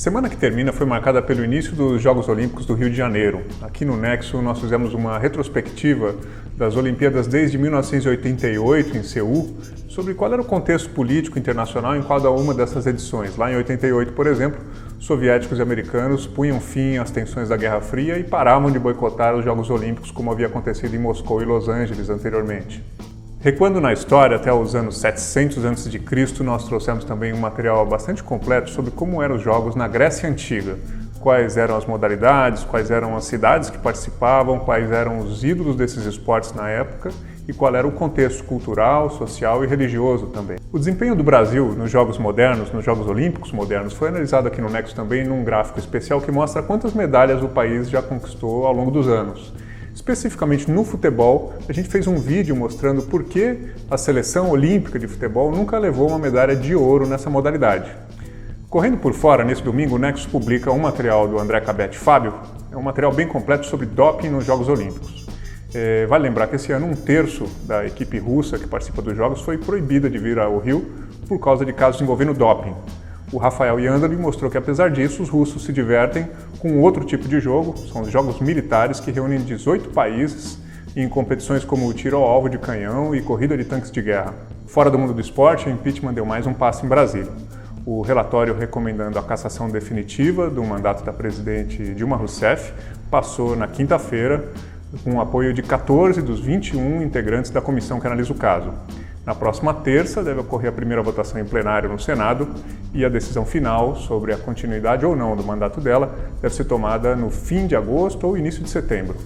semana que termina foi marcada pelo início dos Jogos Olímpicos do Rio de Janeiro. Aqui no Nexo nós fizemos uma retrospectiva das Olimpíadas desde 1988 em Seul, sobre qual era o contexto político internacional em cada uma dessas edições. Lá em 88, por exemplo, soviéticos e americanos punham fim às tensões da Guerra Fria e paravam de boicotar os Jogos Olímpicos como havia acontecido em Moscou e Los Angeles anteriormente. Recuando na história até os anos 700 a.C., nós trouxemos também um material bastante completo sobre como eram os jogos na Grécia Antiga, quais eram as modalidades, quais eram as cidades que participavam, quais eram os ídolos desses esportes na época e qual era o contexto cultural, social e religioso também. O desempenho do Brasil nos Jogos modernos, nos Jogos Olímpicos modernos, foi analisado aqui no Nexo também num gráfico especial que mostra quantas medalhas o país já conquistou ao longo dos anos. Especificamente no futebol, a gente fez um vídeo mostrando por que a seleção olímpica de futebol nunca levou uma medalha de ouro nessa modalidade. Correndo por fora, nesse domingo, o Nexo publica um material do André Cabete Fábio, é um material bem completo sobre doping nos Jogos Olímpicos. Vale lembrar que esse ano 1/3 da equipe russa que participa dos Jogos foi proibida de vir ao Rio por causa de casos envolvendo doping. O Rafael Yandali mostrou que, apesar disso, os russos se divertem com outro tipo de jogo, são os jogos militares que reúnem 18 países em competições como tiro ao alvo de canhão e corrida de tanques de guerra. Fora do mundo do esporte, o impeachment deu mais um passo em Brasília. O relatório recomendando a cassação definitiva do mandato da presidente Dilma Rousseff passou na quinta-feira com o apoio de 14 dos 21 integrantes da comissão que analisa o caso. Na próxima terça deve ocorrer a primeira votação em plenário no Senado e a decisão final sobre a continuidade ou não do mandato dela deve ser tomada no fim de agosto ou início de setembro.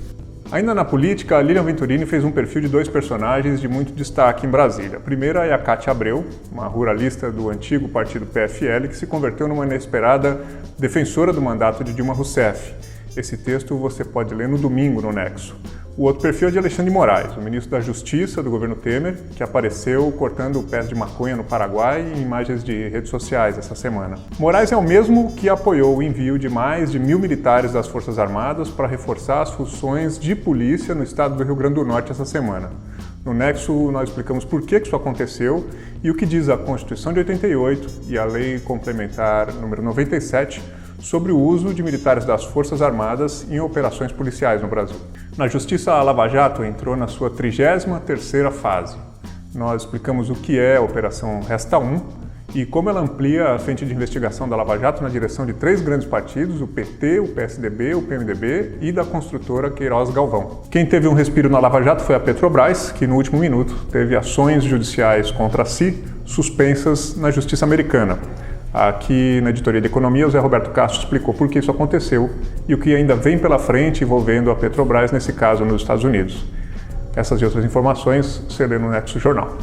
Ainda na política, a Lilian Venturini fez um perfil de 2 personagens de muito destaque em Brasília. A primeira é a Cátia Abreu, uma ruralista do antigo partido PFL que se converteu numa inesperada defensora do mandato de Dilma Rousseff. Esse texto você pode ler no domingo no Nexo. O outro perfil é de Alexandre de Moraes, o ministro da Justiça do governo Temer, que apareceu cortando pés de maconha no Paraguai em imagens de redes sociais essa semana. Moraes é o mesmo que apoiou o envio de mais de 1.000 militares das Forças Armadas para reforçar as funções de polícia no estado do Rio Grande do Norte essa semana. No Nexo, nós explicamos por que isso aconteceu e o que diz a Constituição de 88 e a Lei Complementar número 97 sobre o uso de militares das Forças Armadas em operações policiais no Brasil. Na Justiça, a Lava Jato entrou na sua 33ª fase. Nós explicamos o que é a Operação Resta 1 e como ela amplia a frente de investigação da Lava Jato na direção de 3 grandes partidos, o PT, o PSDB, o PMDB e da construtora Queiroz Galvão. Quem teve um respiro na Lava Jato foi a Petrobras, que no último minuto teve ações judiciais contra si suspensas na Justiça americana. Aqui na Editoria de Economia, o Zé Roberto Castro explicou por que isso aconteceu e o que ainda vem pela frente envolvendo a Petrobras, nesse caso nos Estados Unidos. Essas e outras informações você lê no Nexo Jornal.